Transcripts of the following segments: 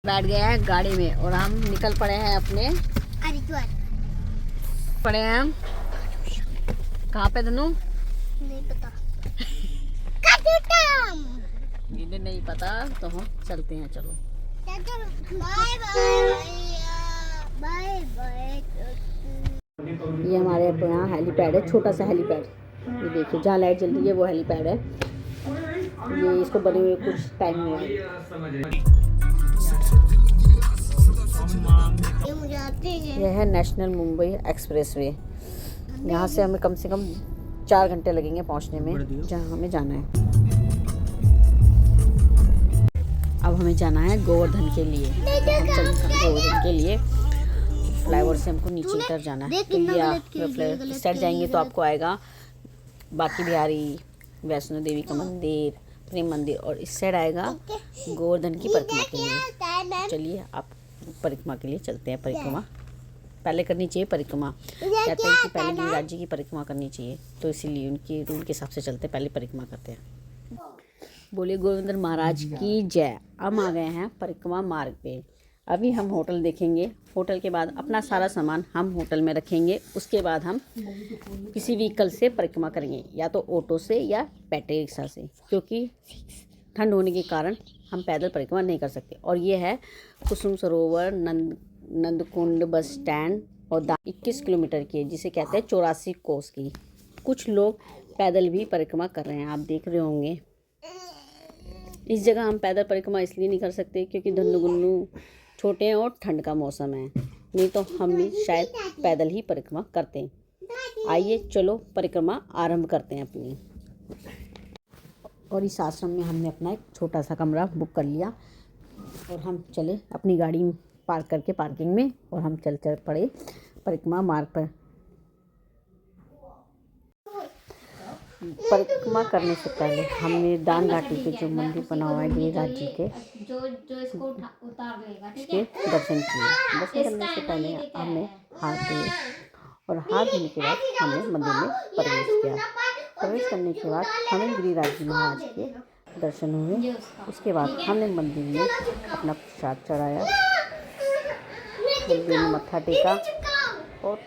बैठ गए हैं गाड़ी में और हम निकल पड़े हैं अपने हरिद्वार। पड़े हैं हम कहाँ पे धनु? नहीं पता। इन्हें नहीं पता तो हम चलते हैं। चलो बाय बाय बाय। ये हमारे यहाँ हेलीपैड है, छोटा सा हेलीपैड। ये देखिए जहाँ लाइट जल रही है वो हेलीपैड है। ये इसको बने हुए कुछ टाइम हुआ है। यह है नेशनल मुंबई एक्सप्रेसवे। यहाँ से हमें कम से कम 4 घंटे लगेंगे पहुँचने में जहाँ हमें जाना है। अब हमें जाना है गोवर्धन के लिए। हम चलते हैं गोवर्धन के लिए। फ्लाईओवर से हमको नीचे उतर जाना है। तो ये आप इस साइड जाएंगे तो आपको आएगा बाकी बिहारी, वैष्णो देवी का मंदिर, प्रेम मंदिर, और इस साइड आएगा गोवर्धन की परिक्रमा के लिए। चलिए आप परिक्रमा के लिए चलते हैं। परिक्रमा पहले करनी चाहिए। परिक्रमा कहते हैं कि पहले गिरिराज जी की परिक्रमा करनी चाहिए, तो इसीलिए उनके रूल के हिसाब से चलते हैं। पहले परिक्रमा करते हैं। बोले गोविंद महाराज की जय। हम आ गए हैं परिक्रमा मार्ग पे। अभी हम होटल देखेंगे। होटल के बाद अपना सारा सामान हम होटल में रखेंगे। उसके बाद हम किसी व्हीकल से परिक्रमा करेंगे, या तो ऑटो से या बैटरी रिक्शा से, क्योंकि ठंड होने के कारण हम पैदल परिक्रमा नहीं कर सकते। और ये है कुसुम सरोवर नंदकुंड बस स्टैंड और 21 किलोमीटर की है, जिसे कहते हैं 84 कोस की। कुछ लोग पैदल भी परिक्रमा कर रहे हैं, आप देख रहे होंगे। इस जगह हम पैदल परिक्रमा इसलिए नहीं कर सकते क्योंकि धन्नु गुन्नू छोटे हैं और ठंड का मौसम है, नहीं तो हम भी शायद पैदल ही परिक्रमा करते हैं। आइए चलो परिक्रमा आरंभ करते हैं अपनी। और इस आश्रम में हमने अपना एक छोटा सा कमरा बुक कर लिया और हम चले अपनी गाड़ी पार्क करके पार्किंग में, और हम चल पड़े परिक्रमा मार्ग पर। परिक्रमा करने से पहले हमने दान घाटी के जो मंदिर बना हुआ है गिरिराज जी के, इसको इसके दर्शन किए। दर्शन करने से पहले हमने हाथ धोए और हाथ धोने के बाद हमने मंदिर में प्रवेश किया। प्रवेश करने के बाद हमें गिरिराज जी महाराज के दर्शन हुए। उसके बाद हमने मंदिर में अपना प्रसाद चढ़ाया, मंदिर में मत्था टेका और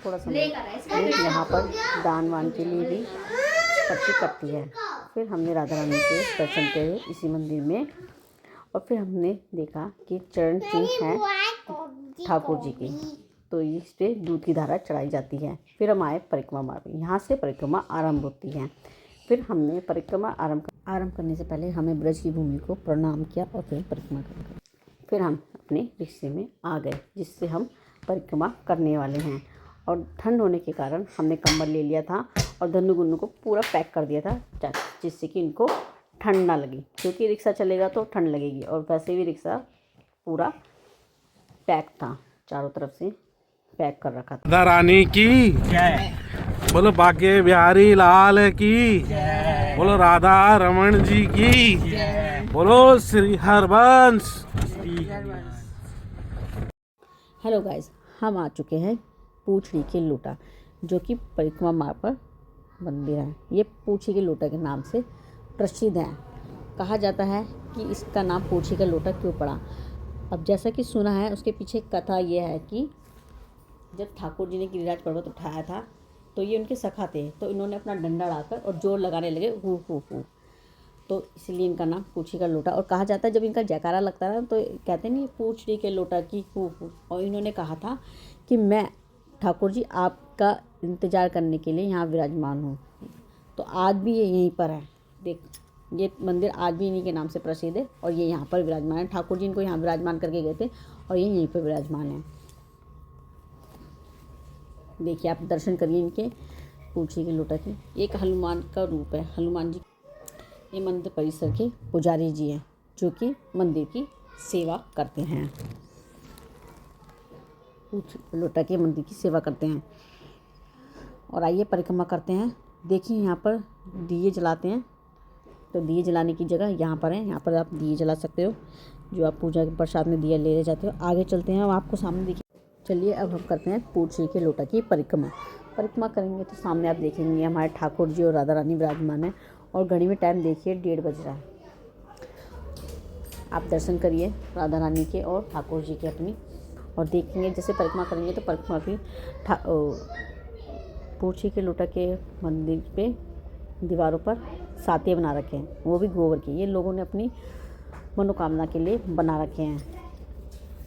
थोड़ा समय यहाँ पर दान वान के लिए भी पर्ची कटती है। फिर हमने राधा रानी के दर्शन किए इसी मंदिर में, और फिर हमने देखा कि चरण चिन्ह है ठाकुर जी की, तो इस पे दूध की धारा चढ़ाई जाती है। फिर हम आए परिक्रमा मार्ग। यहाँ से परिक्रमा आरंभ होती है। फिर हमने परिक्रमा आरंभ करने से पहले हमें ब्रज की भूमि को प्रणाम किया और फिर परिक्रमा कर फिर हम अपने रिक्शे में आ गए, जिससे हम परिक्रमा करने वाले हैं। और ठंड होने के कारण हमने कंबल ले लिया था और धन्नु गुन्नू को पूरा पैक कर दिया था, जिससे कि इनको ठंड ना लगी, क्योंकि रिक्शा चलेगा तो ठंड लगेगी। और वैसे भी रिक्शा पूरा पैक था, चारों तरफ से पैक कर रखा था। राधा रानी की जय। बोलो बाके बिहारी लाल की जय। बोलो राधा रमन जी की जय। बोलो श्री हरबंश। हेलो गाइस, हम आ चुके हैं पूछड़ी के लोटा, जो कि परिक्रमा मार्ग पर मंदिर है। ये पूछी के लोटा के नाम से प्रसिद्ध है। कहा जाता है कि इसका नाम पूछी का लोटा क्यों पड़ा। अब जैसा कि सुना है, उसके पीछे कथा ये है कि जब ठाकुर जी ने गिरिराज पर्वत उठाया था तो ये उनके सखा थे, तो इन्होंने अपना डंडा डालकर और जोर लगाने लगे हू हू हू, तो इसलिए इनका नाम पूछी का लोटा। और कहा जाता है जब इनका जयकारा लगता है तो कहते नहीं पूछड़ी के लोटा की हू हू, और इन्होंने कहा था कि मैं ठाकुर जी आपका इंतज़ार करने के लिए यहाँ विराजमान हूँ। तो आज भी ये यहीं पर है। देख, ये मंदिर आज भी इन्हीं के नाम से प्रसिद्ध है और ये यहाँ पर विराजमान है। ठाकुर जी इनको यहाँ विराजमान करके गए थे और ये यहीं पर विराजमान है। देखिए आप दर्शन करिए इनके पूछी के लोटा की। एक हनुमान का रूप है। हनुमान जी ये मंदिर परिसर के पुजारी जी हैं, जो कि मंदिर की सेवा करते हैं। लोटा के मंदिर की सेवा करते हैं। और आइए परिक्रमा करते हैं। देखिए यहाँ पर दिए जलाते हैं, तो दिए जलाने की जगह यहाँ पर है। यहाँ पर आप दिए जला सकते हो, जो आप पूजा के प्रसाद में दिया ले जाते हो। आगे चलते हैं, अब आपको सामने देखिए। चलिए अब हम करते हैं पूछड़ी के लोटा की परिक्रमा करेंगे तो सामने आप देखेंगे हमारे ठाकुर जी और राधा रानी विराजमान है। और घड़ी में टाइम देखिए 1:30 बज रहा है। आप दर्शन करिए राधा रानी के और ठाकुर जी के अपनी, और देखेंगे जैसे परिक्रमा करेंगे तो परिक्रमा की पूछी के लोटा के मंदिर पे दीवारों पर सातिया बना रखे हैं, वो भी गोबर के। ये लोगों ने अपनी मनोकामना के लिए बना रखे हैं,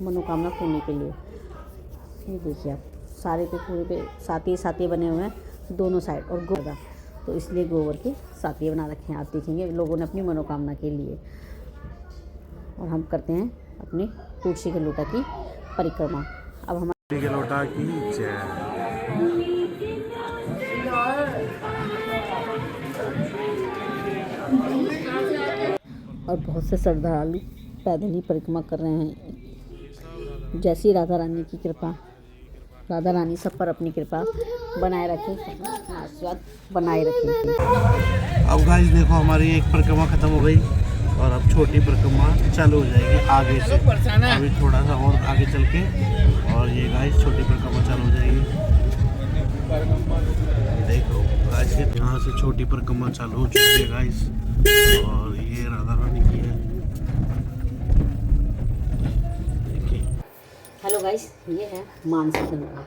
मनोकामना पूर्ण के लिए। ये देखिए आप सारे पे पूरे पे सातिया बने हुए हैं दोनों साइड, और गोबर, तो इसलिए गोबर के सातिया बना रखे हैं। आप देखेंगे लोगों ने अपनी मनोकामना के लिए। और हम करते हैं अपनी तुलसी के लोटा की परिक्रमा। अब हमारे के लोटा की जय। और बहुत से श्रद्धालु पैदल ही परिक्रमा कर रहे हैं। जैसी राधा रानी की कृपा, राधा रानी सब पर अपनी कृपा बनाए रखे, आशीर्वाद बनाए रखे। अब गाइस देखो हमारी एक परिक्रमा खत्म हो गई और अब छोटी परिक्रमा चालू हो जाएगी आगे से, अभी थोड़ा सा और आगे चल के, और ये गाइस छोटी परिक्रमा चालू हो जाएगी। देखो गाइस यहाँ से छोटी परिक्रमा चालू हो चुकी है गाइस, और ये राधा रानी की है। हेलो गाइस, ये है मानसी गंगा,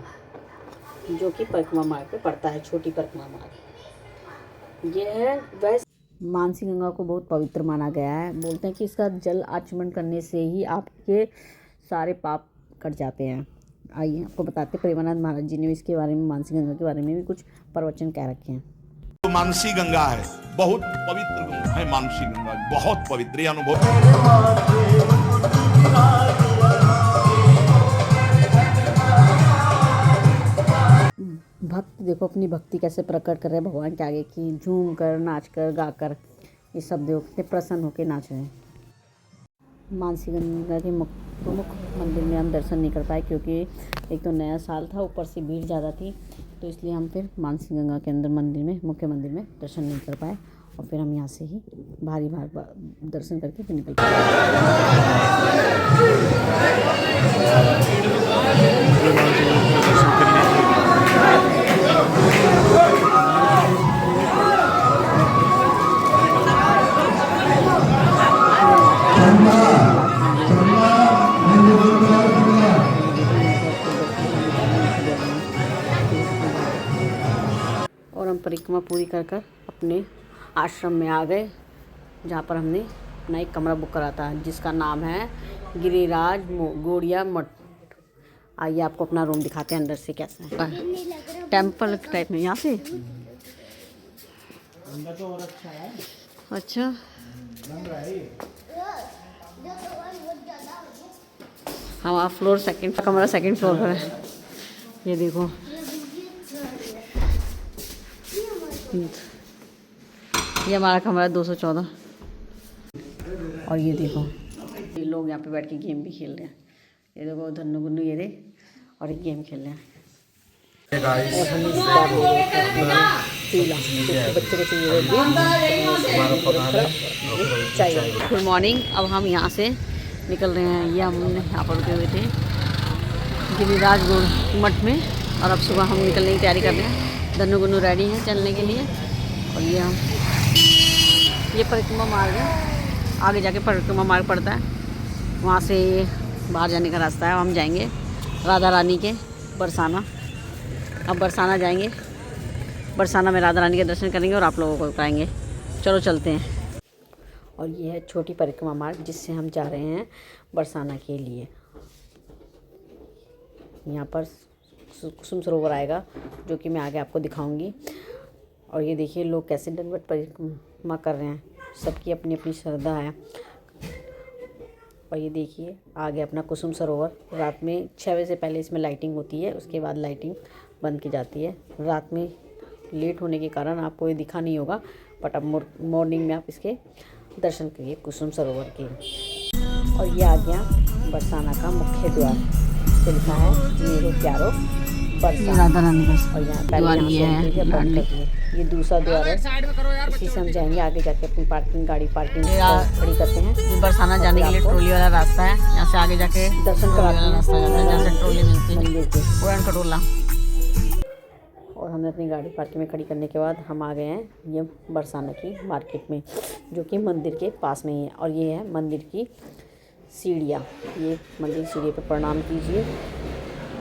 जो कि परिक्रमा मार्ग पे पड़ता है, छोटी परिक्रमा मार्ग। ये है वैसे मानसी गंगा को बहुत पवित्र माना गया है। बोलते हैं कि इसका जल आचमन करने से ही आपके सारे पाप कट जाते हैं। आइए आपको बताते हैं, प्रेमानंद महाराज जी ने इसके बारे में, मानसी गंगा के बारे में भी कुछ प्रवचन कह रखे हैं। तो मानसी गंगा है, बहुत पवित्र गंगा है मानसी गंगा, बहुत पवित्र अनुभव। भक्त देखो अपनी भक्ति कैसे प्रकट कर रहे हैं भगवान के आगे की, झूम कर, नाच कर, गा कर, ये सब देखो कितने प्रसन्न होकर नाच रहे हैं। मानसी गंगा के प्रमुख मंदिर में हम दर्शन नहीं कर पाए, क्योंकि एक तो नया साल था, ऊपर से भीड़ ज़्यादा थी, तो इसलिए हम फिर मानसी गंगा के अंदर मंदिर में, मुख्य मंदिर में दर्शन नहीं कर पाए, और फिर हम यहाँ से ही भारी दर्शन करके फिर निकल पाए। और हम परिक्रमा पूरी कर अपने आश्रम में आ गए, जहाँ पर हमने अपना एक कमरा बुक करा था, जिसका नाम है गिरिराज गौड़िया मठ। आइए आपको अपना रूम दिखाते हैं अंदर से कैसा है, टेम्पल टाइप में। यहाँ से अच्छा, हमारा फ्लोर सेकंड, कमरा सेकंड फ्लोर पर है। ये देखो, ये हमारा कमरा 214। और ये देखो ये लोग यहाँ पे बैठ के गेम भी खेल रहे हैं। ये देखो धन्नु गुन्नू ये रे, और एक गेम खेल रहे हैं। और हम बच्चों को चाहिए गुड मॉर्निंग। अब हम यहाँ से निकल रहे हैं, ये हमने यहाँ पर रुके हुए थे गिरिराज गौड़ मठ में, और अब सुबह हम निकलने की तैयारी कर रहे हैं। धन्नु गुन्नू रेडी हैं चलने के लिए, और ये परिक्रमा मार्ग है, आगे जाके परिक्रमा मार्ग पड़ता है, वहाँ से बाहर जाने का रास्ता है। हम जाएंगे राधा रानी के बरसाना। अब बरसाना जाएंगे, बरसाना में राधा रानी के दर्शन करेंगे और आप लोगों को कराएंगे। चलो चलते हैं। और ये है छोटी परिक्रमा मार्ग, जिससे हम जा रहे हैं बरसाना के लिए। यहाँ पर कुसुम सरोवर आएगा, जो कि मैं आगे आपको दिखाऊंगी। और ये देखिए लोग कैसे दंडवत परिक्रमा कर रहे हैं, सबकी अपनी अपनी श्रद्धा है। और ये देखिए आगे अपना कुसुम सरोवर। रात में 6 बजे से पहले इसमें लाइटिंग होती है, उसके बाद लाइटिंग बंद की जाती है। रात में लेट होने के कारण आपको ये दिखा नहीं होगा, बट अब मॉर्निंग में आप इसके दर्शन करिए कुसुम सरोवर के। और ये आ गया बरसाना का मुख्य द्वार, इस पे लिखा है मेरो प्यारो बरसाना। और यहाँ पहले ये दूसरा द्वार है, इसी से हम जाएंगे आगे जाके अपनी पार्किंग, गाड़ी पार्किंग खड़ी करते हैं। बरसाना जाने के लिए ट्रॉली वाला रास्ता है, यहाँ से आगे जाके दर्शन कराते हैं, रास्ता जाता है जहाँ से ट्रॉली मिलती है मंदिर के, पुरान कटोला। और हमने अपनी गाड़ी पार्किंग में खड़ी करने के बाद हम आ गए हैं ये बरसाना की मार्केट में, जो कि मंदिर के पास में ही है। और ये है मंदिर की सीढ़ियाँ, ये मंदिर सीढ़ी पर प्रणाम कीजिए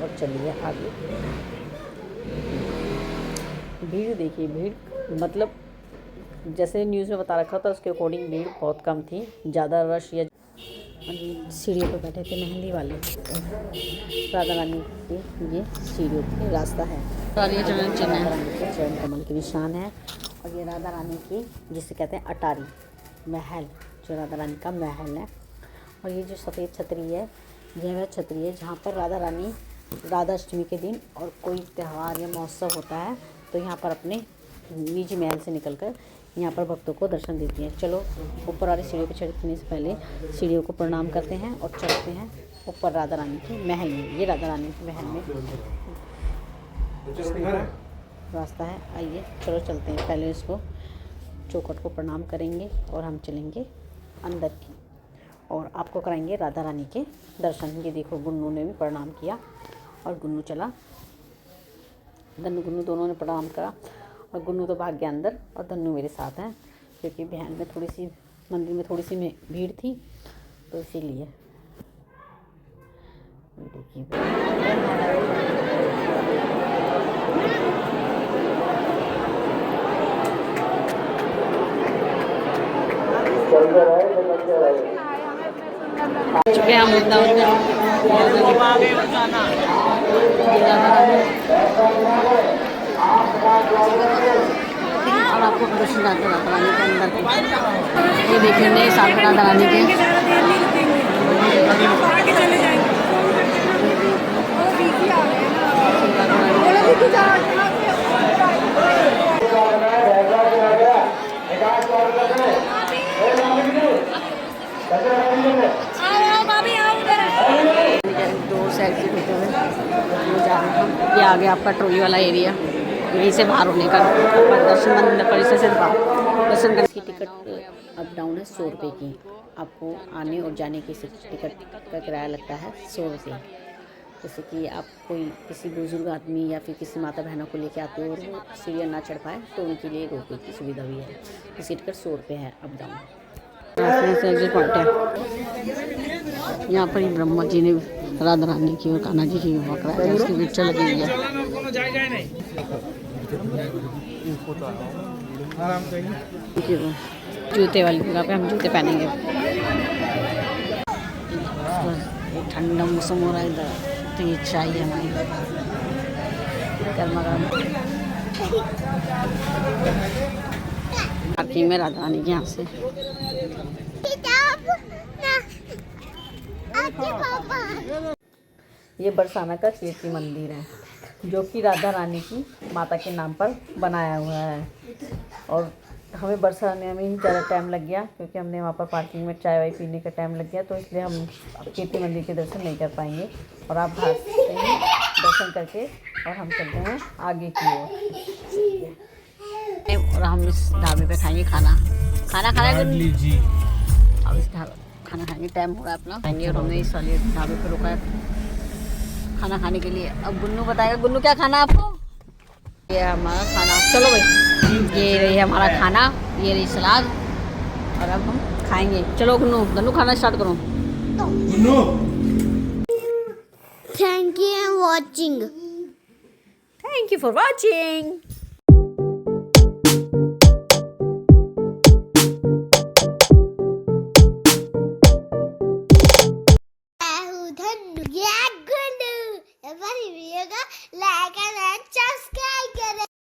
और चलिए आगे। भीड़ देखिए, भीड़ मतलब जैसे न्यूज़ में बता रखा था उसके अकॉर्डिंग भीड़ बहुत कम थी, ज़्यादा रश या सीढ़ियों पर बैठे थे मेहंदी वाले। राधा रानी की ये सीढ़ियों की रास्ता है, चरण चिन्ह है, चरण कमल के निशान है। और ये राधा रानी की जिसे कहते हैं अटारी महल, जो राधा रानी का महल है। और ये जो सफ़ेद छतरी है, यह वह छतरी है जहाँ पर राधा रानी राधा अष्टमी के दिन और कोई त्यौहार या महोत्सव होता है तो यहाँ पर अपने निजी महल से निकलकर यहाँ पर भक्तों को दर्शन देती हैं। चलो ऊपर वाली सीढ़ियों पर चढ़ने से पहले सीढ़ियों को प्रणाम करते हैं और चढ़ते हैं ऊपर राधा रानी के महल में। ये राधा रानी के महल में रास्ता है, आइए चलो चलते हैं। पहले इसको चौखट को प्रणाम करेंगे और हम चलेंगे अंदर की और आपको कराएंगे राधा रानी के दर्शन। ये देखो गुन्नू ने भी प्रणाम किया और गुन्नू चला, गुन्नू दोनों ने प्रणाम करा और गुन्नू तो भाग गया अंदर और धन्नू मेरे साथ हैं क्योंकि बहन में थोड़ी सी मंदिर में थोड़ी सी भीड़ थी तो इसीलिए। चुके हम और आपको दर्शन राधा रानी के अंदर ये देखिए नए साल में राधा रानी के दो साइड से बैठे हुए जा रहे हैं। ये आ गया आपका ट्रॉली वाला एरिया, यहीं से बाहर होने का दर्शन मंदिर परिसर से दर्शन करने की टिकट अप डाउन है 100 रुपये की। आपको आने और जाने की टिकट का किराया लगता है 100 रुपये। जैसे कि आप कोई किसी बुजुर्ग आदमी या फिर किसी माता बहनों को लेके आते हो और वो सीढ़ियाँ ना चढ़ पाए तो उनके लिए रोपवे की सुविधा भी है। इसकी टिकट 100 रुपये है अप डाउन। यहाँ पर ही ब्रह्मा जी ने राधा रानी की और कान्हा जी की विवाह कराया, उसकी पिक्चर लगी हुई है। जूते वाली जगह पे हम जूते पहनेंगे। ठंडा मौसम हो रहा है इधर तो ये चाहिए हमारी गर्मा गर्म। पार्किंग में राधा रानी के यहाँ से ये बरसाना का कीर्ति मंदिर है जो कि राधा रानी की माता के नाम पर बनाया हुआ है। और हमें बरसाने में ही ज़्यादा टाइम लग गया क्योंकि हमने वहाँ पर पार्किंग में चाय वाय पीने का टाइम लग गया, तो इसलिए हम कीर्ति मंदिर के दर्शन नहीं कर पाएंगे। और आप बाहर से ही दर्शन करके और हम चलते हैं आगे की ओर। और हम इस ढाबे पे खाएंगे खाना खाना लीजिए। अब इस खाना खाएंगे, टाइम हो रहा है अपना खाएंगे। और हमने इस वाले ढाबे पे रुका है खाना खाने के लिए। अब गुन्नू बताएगा, गुन्नू क्या खाना आपको? ये हमारा खाना, चलो भाई ये रही हमारा खाना, ये रही सलाद और अब हम खाएंगे। चलो गुन्नू खाना स्टार्ट करो। Thank you watching. Thank you for watching. Like and subscribe.